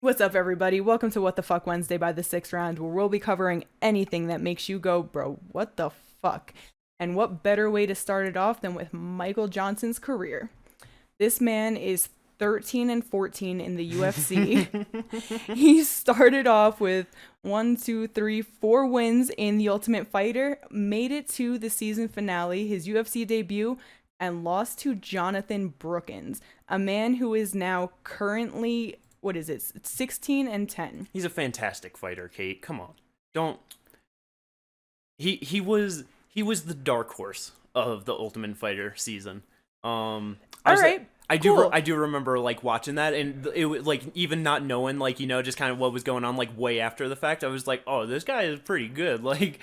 What's up, everybody? Welcome to What the Fuck Wednesday by the Sixth Round, where we'll be covering anything that makes you go, bro, what the fuck? And what better way to start it off than with Michael Johnson's career? This man is 13 and 14 in the UFC. He started off with 4 wins in The Ultimate Fighter, made it to the season finale, his UFC debut, and lost to Jonathan Brookins, a man who is now currently, what is it? It's 16 and 10. He's a fantastic fighter, Kate. Come on. Don't he was the dark horse of the Ultimate Fighter season. All right. Cool. I do remember like watching that, and it was like, even not knowing like, just kind of what was going on like way after the fact, I was like, oh, this guy is pretty good. Like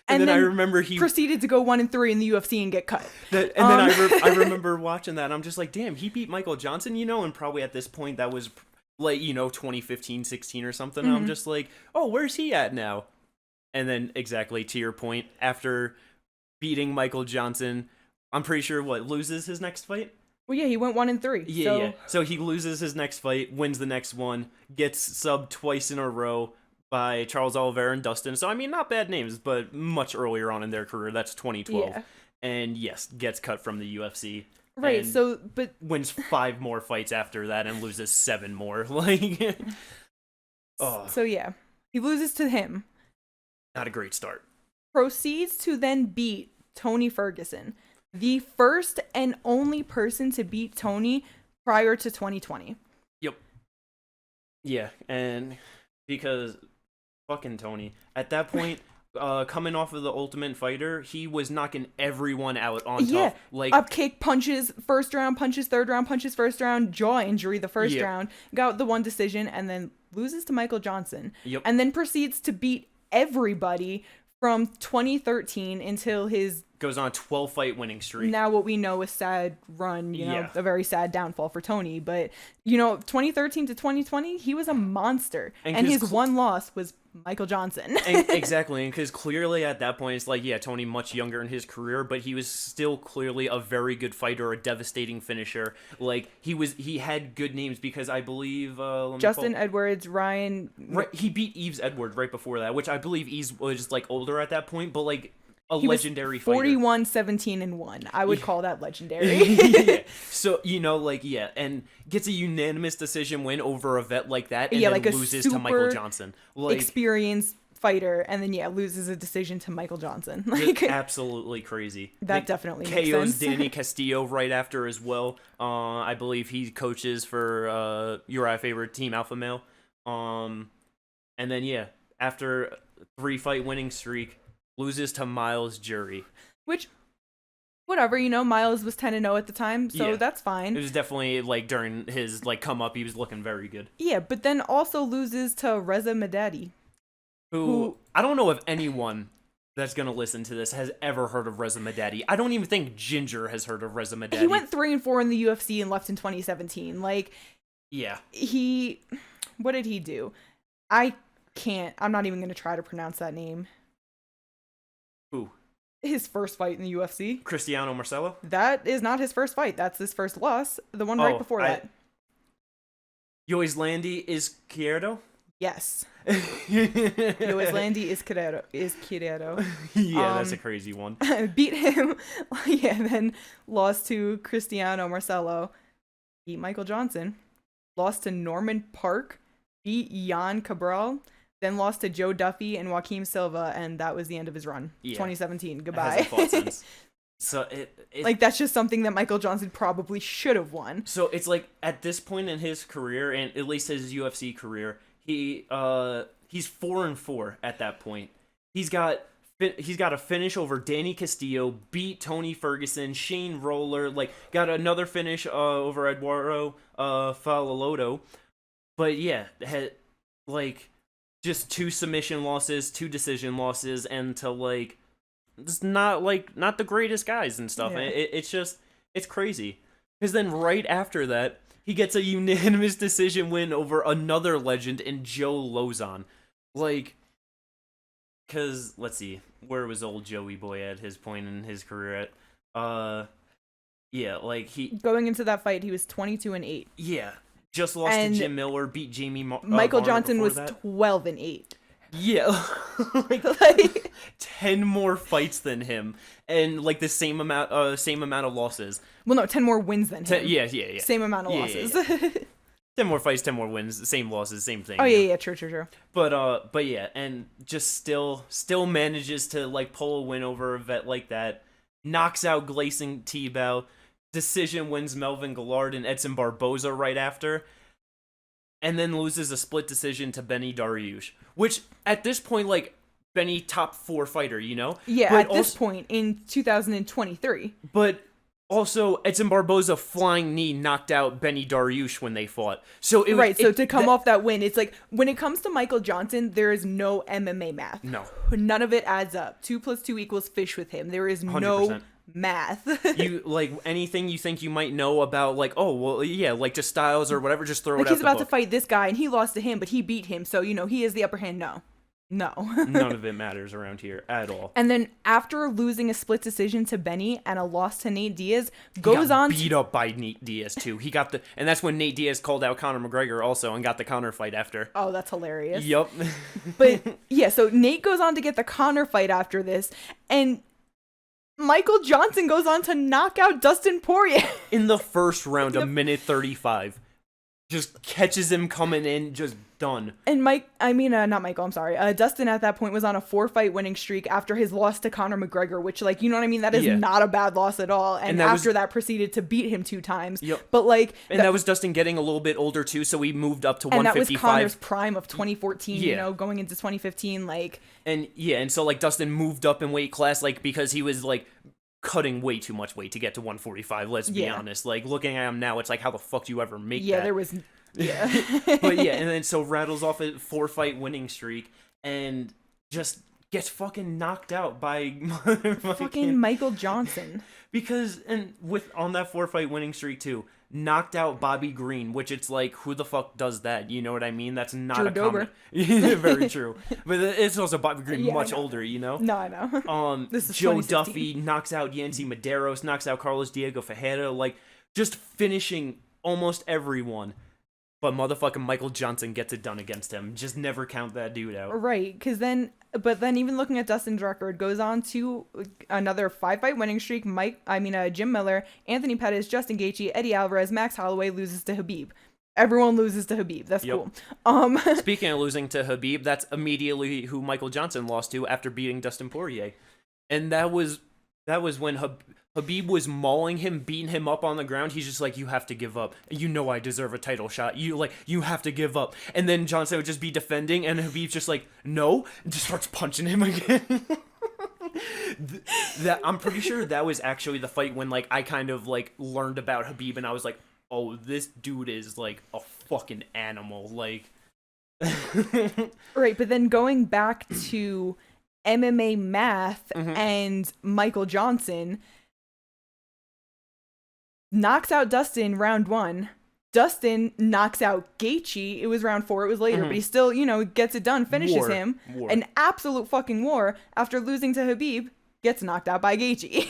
and then I remember he proceeded to go 1-3 in the UFC and get cut. Then I remember watching that, and I'm just like, damn, he beat Michael Johnson, and probably at this point that was like, 2015, 16 or something. Mm-hmm. I'm just like, oh, where's he at now? And then exactly to your point, after beating Michael Johnson, I'm pretty sure loses his next fight? Well, yeah, he went 1-3. Yeah. So he loses his next fight, wins the next one, gets subbed twice in a row by Charles Oliveira and Dustin. So, I mean, not bad names, but much earlier on in their career. That's 2012. Yeah. And yes, gets cut from the UFC. Right, but wins 5 more fights after that and loses 7 more. Like, So yeah, he loses to him. Not a great start. Proceeds to then beat Tony Ferguson, the first and only person to beat Tony prior to 2020. Yep. Yeah, and because fucking Tony, at that point, coming off of the Ultimate Fighter, he was knocking everyone out on top. Like, up kick, punches, first round, punches, third round, punches, first round, jaw injury the first round, got the one decision, and then loses to Michael Johnson. Yep. And then proceeds to beat everybody from 2013 until his goes on a 12-fight winning streak. Now what we know is sad run, a very sad downfall for Tony. But, 2013 to 2020, he was a monster. And his one loss was Michael Johnson. Exactly. And because clearly at that point, it's like, yeah, Tony much younger in his career, but he was still clearly a very good fighter, a devastating finisher. Like, he had good names because I believe... Justin Edwards, Ryan... Right, he beat Yves Edwards right before that, which I believe Yves was, like, older at that point, but, like... He legendary was 41, 17, and 1. I would call that legendary. Yeah. So, and gets a unanimous decision win over a vet like that, and then like loses to Michael Johnson. Like, experienced fighter, and then, loses a decision to Michael Johnson. Like, absolutely crazy. That definitely makes KO's sense. Danny Castillo right after as well. I believe he coaches for Uriah Favorite Team Alpha Male. And then, after 3-fight winning streak, loses to Miles Jury. Which, whatever, Miles was 10-0 at the time, so that's fine. It was definitely, like, during his, like, come up, he was looking very good. Yeah, but then also loses to Reza Madadi. Who I don't know if anyone that's going to listen to this has ever heard of Reza Madadi. I don't even think Ginger has heard of Reza Madadi. He went 3-4 in the UFC and left in 2017. Like, yeah. What did he do? I'm not even going to try to pronounce that name. Who? His first fight in the UFC. Cristiano Marcelo? That is not his first fight. That's his first loss. The one right before that. Yoislandi is Izquierdo? Yes. Yoislandi is Izquierdo. Yeah, that's a crazy one. Beat him. Then lost to Cristiano Marcelo. Beat Michael Johnson. Lost to Norman Park. Beat Jan Cabral. Then lost to Joe Duffy and Joaquim Silva, and that was the end of his run. 2017. Goodbye. So that's just something that Michael Johnson probably should have won. So it's like, at this point in his career, and at least his UFC career, he's 4-4 at that point. He's got a finish over Danny Castillo, beat Tony Ferguson, Shane Roller, like, got another finish over Eduardo Falalotto. But yeah, had like just 2 submission losses, 2 decision losses, and to like, it's not the greatest guys and stuff. Yeah. It's crazy. Because then right after that, he gets a unanimous decision win over another legend in Joe Lozon. Like, because, let's see, where was old Joey Boy at his point in his career at? Yeah, like he... Going into that fight, he was 22-8. Yeah. Just lost And to Jim Miller, beat Michael Varner Johnson before was that. 12-8. Yeah, Like, 10 more fights than him, and like the same amount of losses. well, no, 10 more wins than him. Yeah. Same amount of Yeah, losses. yeah. 10 more fights, 10 more wins, same losses, same thing. Oh yeah, true. But yeah, and just still manages to like pull a win over a vet like that. Knocks out Gleison Tebow. Decision wins Melvin Gillard and Edson Barboza right after. And then loses a split decision to Benny Dariush. Which, at this point, like, Benny top 4 fighter, you know? Yeah, but at this point in 2023. But also, Edson Barboza flying knee knocked out Benny Dariush when they fought. So it Right, so to come off that win, it's like, when it comes to Michael Johnson, there is no MMA math. No. None of it adds up. 2 + 2 = fish with him. There is no 100%. math. You like anything you think you might know about, like, oh well, yeah, like just styles or whatever, just throw Like, it out he's the about book. to fight this guy, and he lost to him, but he beat him, so, he has the upper hand. No. None of it matters around here at all. And then after losing a split decision to Benny and a loss to Nate Diaz, He goes got on beat up by Nate Diaz too. He got and that's when Nate Diaz called out Conor McGregor also and got the counter fight after. Oh, that's hilarious. Yup. But yeah, so Nate goes on to get the Conor fight after this, and Michael Johnson goes on to knock out Dustin Poirier. In the first round, a minute 35. Just catches him coming in, just done. And not Michael, I'm sorry. Dustin at that point was on a 4-fight winning streak after his loss to Conor McGregor, which, like, you know what I mean? That is not a bad loss at all. And after that proceeded to beat him 2 times. Yep. But, like... And that was Dustin getting a little bit older, too, so he moved up to and 155. And that was Conor's prime of 2014, going into 2015, like... And, and so, like, Dustin moved up in weight class, like, because he was, like... cutting way too much weight to get to 145, let's be honest. Like, looking at him now, it's like, how the fuck do you ever make that? Yeah, there was... Yeah. But yeah, and then so rattles off a 4-fight winning streak and just gets fucking knocked out by fucking Michael Johnson. Because, and on that 4-fight winning streak too, knocked out Bobby Green, which it's like, who the fuck does that? You know what I mean? That's not Drew a Dober. common. Very true. But it's also Bobby Green, Yeah, much older, you know? No, I know. This is Joe 2016. Duffy knocks out Yancy Medeiros, knocks out Carlos Diego Ferreira, like, just finishing almost everyone. But motherfucking Michael Johnson gets it done against him. Just never count that dude out. Right, but then even looking at Dustin's record, goes on to another 5-fight winning streak. Jim Miller, Anthony Pettis, Justin Gaethje, Eddie Alvarez, Max Holloway loses to Khabib. Everyone loses to Khabib. That's cool. Speaking of losing to Khabib, that's immediately who Michael Johnson lost to after beating Dustin Poirier. And that was when Khabib was mauling him, beating him up on the ground. He's just like, you have to give up. You know I deserve a title shot. You have to give up. And then Johnson would just be defending, and Khabib's just like, no, and just starts punching him again. I'm pretty sure that was actually the fight when, like, I kind of, like, learned about Khabib, and I was like, oh, this dude is, like, a fucking animal. Like... Right, but then going back to MMA math and Michael Johnson... knocks out Dustin round 1. Dustin knocks out Gaethje. It was round 4. It was later, but he still, gets it done, finishes him. War. An absolute fucking war. After losing to Khabib, gets knocked out by Gaethje.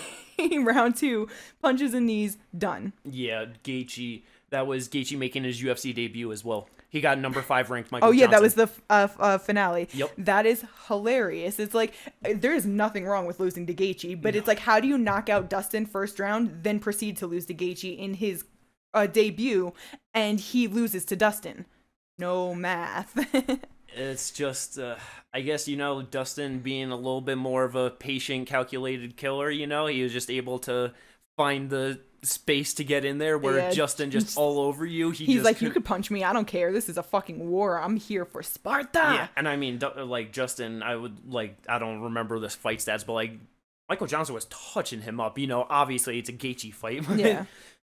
Round 2, punches and knees, done. Yeah, Gaethje. That was Gaethje making his UFC debut as well. He got number 5 ranked Michael Johnson. That was the finale. Yep. That is hilarious. It's like, there is nothing wrong with losing to Gaethje, but it's like, how do you knock out Dustin first round, then proceed to lose to Gaethje in his debut, and he loses to Dustin? No math. It's just, I guess, Dustin being a little bit more of a patient, calculated killer, he was just able to find the space to get in there where Justin just all over you. He's like, you could punch me. I don't care. This is a fucking war. I'm here for Sparta. Yeah, and I mean, like, Justin, I don't remember this fight stats, but, like, Michael Johnson was touching him up. Obviously it's a Gaethje fight. Yeah.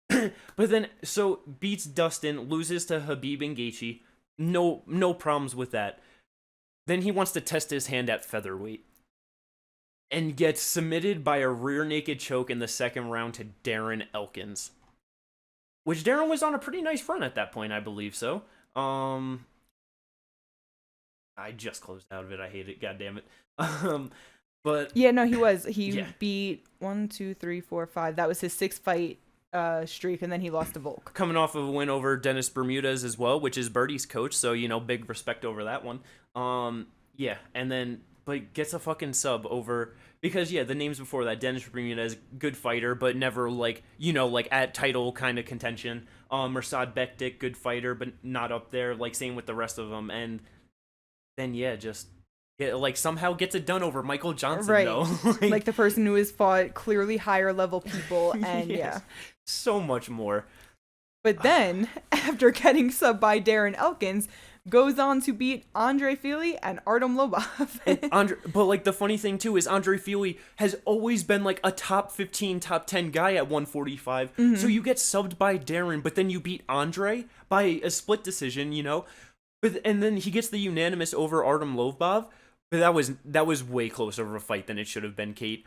But then, so, beats Dustin, loses to Khabib and Gaethje. No problems with that. Then he wants to test his hand at featherweight. And gets submitted by a rear naked choke in the second round to Darren Elkins. Which Darren was on a pretty nice run at that point, I believe so. I just closed out of it. I hate it. God damn it. But yeah, no, he was. He beat 1, 2, 3, 4, 5. That was his 6th fight streak, and then he lost to Volk. Coming off of a win over Dennis Bermudez as well, which is Birdie's coach, so, big respect over that one. Yeah, and then, but gets a fucking sub over, because, the names before that, Dennis Bermudez, good fighter, but never, at title kind of contention. Mirsad Bektik, good fighter, but not up there, same with the rest of them, and then, somehow gets it done over Michael Johnson, right. though. Like the person who has fought clearly higher level people, and yes. So much more. But then, after getting subbed by Darren Elkins, goes on to beat Andre Fili and Artem Lobov. But the funny thing too is Andre Fili has always been a top 15, top 10 guy at 145. Mm-hmm. So you get subbed by Darren, but then you beat Andre by a split decision, and then he gets the unanimous over Artem Lobov. But that was way closer of a fight than it should have been, Kate.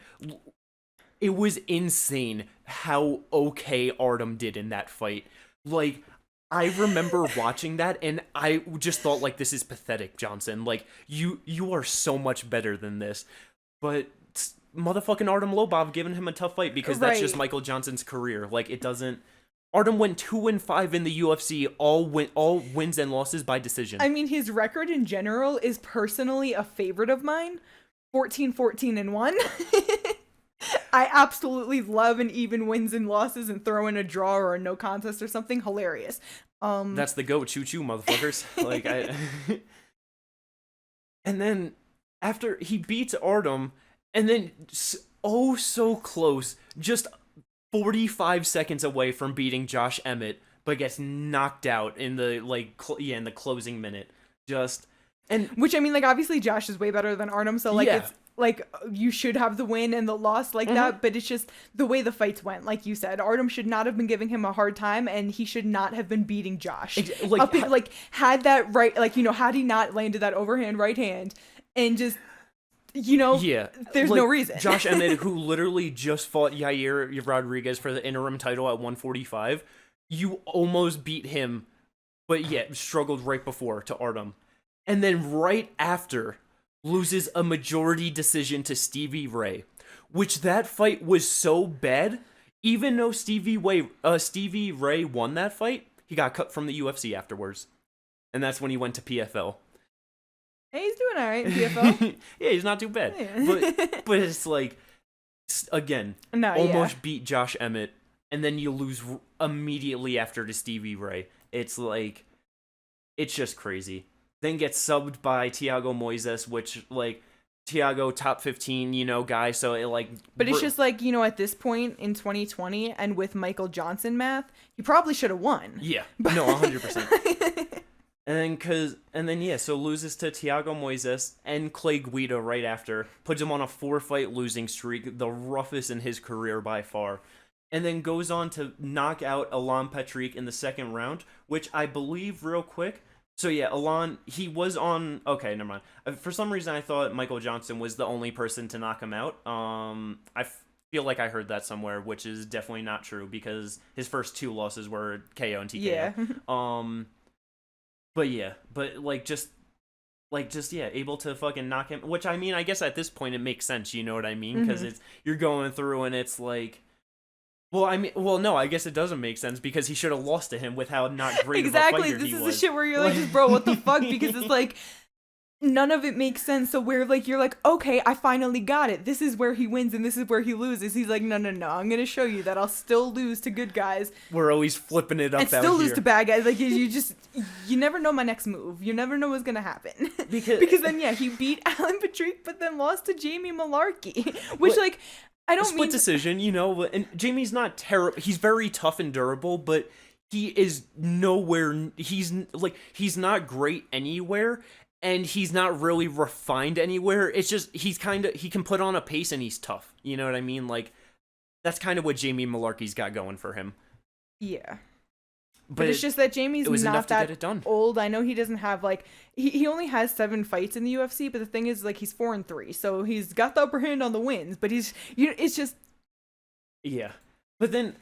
It was insane how okay Artem did in that fight. I remember watching that, and I just thought, this is pathetic, Johnson. You are so much better than this. But motherfucking Artem Lobov giving him a tough fight, because that's just Michael Johnson's career. It doesn't... Artem went 2-5 in the UFC, all wins and losses by decision. I mean, his record in general is personally a favorite of mine. 14-14-1. I absolutely love an even wins and losses and throw in a draw or a no contest or something hilarious. That's the go, choo-choo, motherfuckers. And then after he beats Artem, and then so close, just 45 seconds away from beating Josh Emmett, but gets knocked out in the in the closing minute. Which, I mean, obviously Josh is way better than Artem, so it's you should have the win and the loss that, but it's just the way the fights went. Like you said, Artem should not have been giving him a hard time, and he should not have been beating Josh. Had that right, had he not landed that overhand right hand, and just, there's no reason. Josh Emmett, who literally just fought Yair Rodriguez for the interim title at 145, you almost beat him, but struggled right before to Artem. And then right after, loses a majority decision to Stevie Ray, which that fight was so bad, even though Stevie Ray won that fight, he got cut from the UFC afterwards. And that's when he went to PFL. Hey, he's doing all right in PFL. Yeah, he's not too bad. Yeah. But it's again, almost beat Josh Emmett, and then you lose immediately after to Stevie Ray. It's it's just crazy. Then gets subbed by Thiago Moises, which, Thiago, top 15, guy, so it, But it's just, at this point in 2020, and with Michael Johnson math, he probably should have won. Yeah. No, 100%. So loses to Thiago Moises and Clay Guida right after, puts him on a 4-fight losing streak, the roughest in his career by far. And then goes on to knock out Alan Patrick in the second round, which I believe, real quick... So Alan, he was on... Okay, never mind. For some reason, I thought Michael Johnson was the only person to knock him out. I feel like I heard that somewhere, which is definitely not true, because his first 2 losses were KO and TKO. Yeah. Able to fucking knock him... Which, I mean, I guess at this point it makes sense, you know what I mean? Because you're going through and it's no, I guess it doesn't make sense, because he should have lost to him with how not great exactly. of a fighter he was. This is the shit where you're just, bro, what the fuck? Because it's none of it makes sense. So where you're okay, I finally got it. This is where he wins and this is where he loses. He's no, I'm gonna show you that I'll still lose to good guys. We're always flipping it up and out still here. lose to bad guys. You never know my next move. You never know what's gonna happen. Because then he beat Alan Patrick, but then lost to Jamie Malarkey, which I don't split decision, and Jamie's not terrible. He's very tough and durable, but he is nowhere. He's not great anywhere, and he's not really refined anywhere. It's just he can put on a pace and he's tough. You know what I mean? That's kind of what Jamie Malarkey's got going for him. Yeah. But it's just that Jamie's not that old. I know he doesn't have he only has 7 fights in the UFC, but the thing is he's 4-3, so he's got the upper hand on the wins. But it's just But then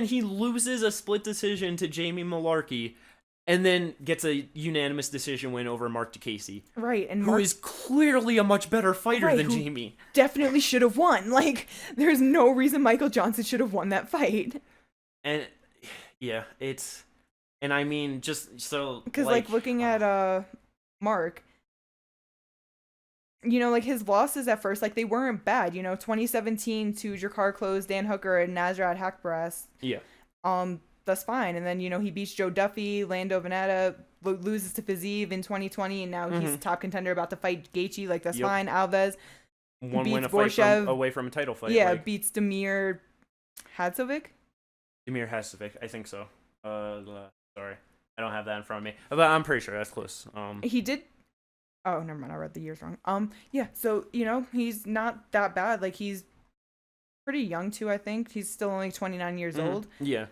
he loses a split decision to Jamie Malarkey, and then gets a unanimous decision win over Mark DeCasey. Right, and who is clearly a much better fighter than Jamie. Definitely should have won. There's no reason Michael Johnson should have won that fight. And yeah, it's, and I mean, just so Because like looking at Mark, you know, like his losses at first, like they weren't bad. You know, 2017 to Jakar Close, Dan Hooker, and Nasrat Hakparas. yeah. That's fine. And then, you know, he beats Joe Duffy, Lando Veneta, loses to Fiziev in 2020, and now he's top contender about to fight Gaethje. Like, that's fine. Alves One beats win a fight away from a title fight. Yeah, like, beats Damir Hadzovic. Damir Hadzovic, I think so. Sorry, I don't have that in front of me, but I'm pretty sure that's close. He did. Oh, never mind. I read the years wrong. Yeah. So, you know, he's not that bad. Like, he's pretty young too. I think he's still only 29 years old. Yeah.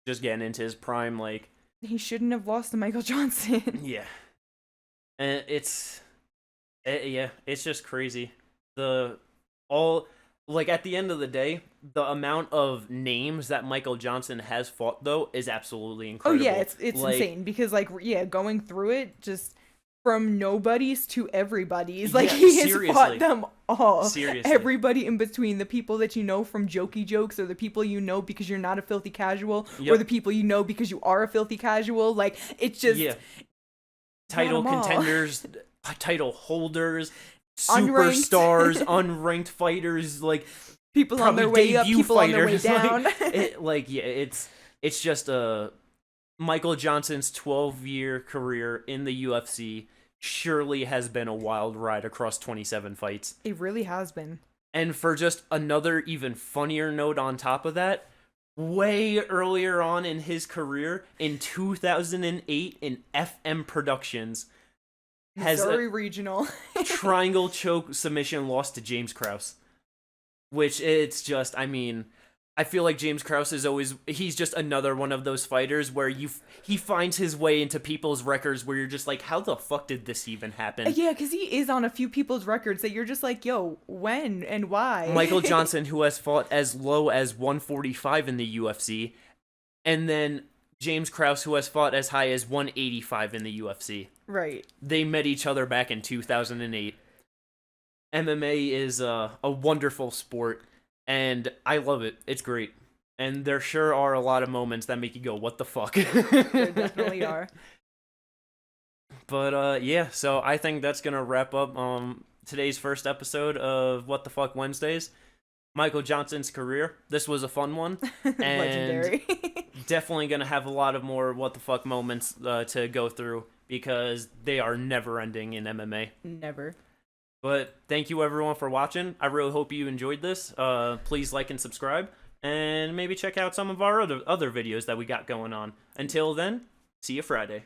Just getting into his prime, like he shouldn't have lost to Michael Johnson. Yeah, and it's just crazy. Like at the end of the day, the amount of names that Michael Johnson has fought though is absolutely incredible. Oh yeah, it's like, insane because like going through it just from nobodies to everybody's. Like he has fought them all. Seriously. Everybody in between. The people that you know from jokey jokes, or the people you know because you're not a filthy casual, or the people you know because you are a filthy casual. Like it's just title contenders, title holders, superstars, unranked fighters, like people on their way up, people fighters. On their way down. It's just Michael Johnson's 12-year career in the UFC surely has been a wild ride across 27 fights. It really has been. And for just another even funnier note on top of that, way earlier on in his career, in 2008 in FM Productions, has Missouri Regional triangle choke submission loss to James Krause. Which it's just, I mean, I feel like James Krause he's just another one of those fighters where he finds his way into people's records where you're just like, how the fuck did this even happen? Yeah, because he is on a few people's records that you're just like, yo, when and why? Michael Johnson, who has fought as low as 145 in the UFC, and then James Krause, who has fought as high as 185 in the UFC. Right. They met each other back in 2008. MMA is a wonderful sport. And I love it. It's great. And there sure are a lot of moments that make you go, what the fuck? There definitely are. But yeah, so I think that's going to wrap up today's first episode of What the Fuck Wednesdays. Michael Johnson's career. This was a fun one. And legendary. Definitely going to have a lot of more what the fuck moments to go through because they are never ending in MMA. Never. But thank you everyone for watching. I really hope you enjoyed this. Please like and subscribe, and maybe check out some of our other videos that we got going on. Until then, see you Friday.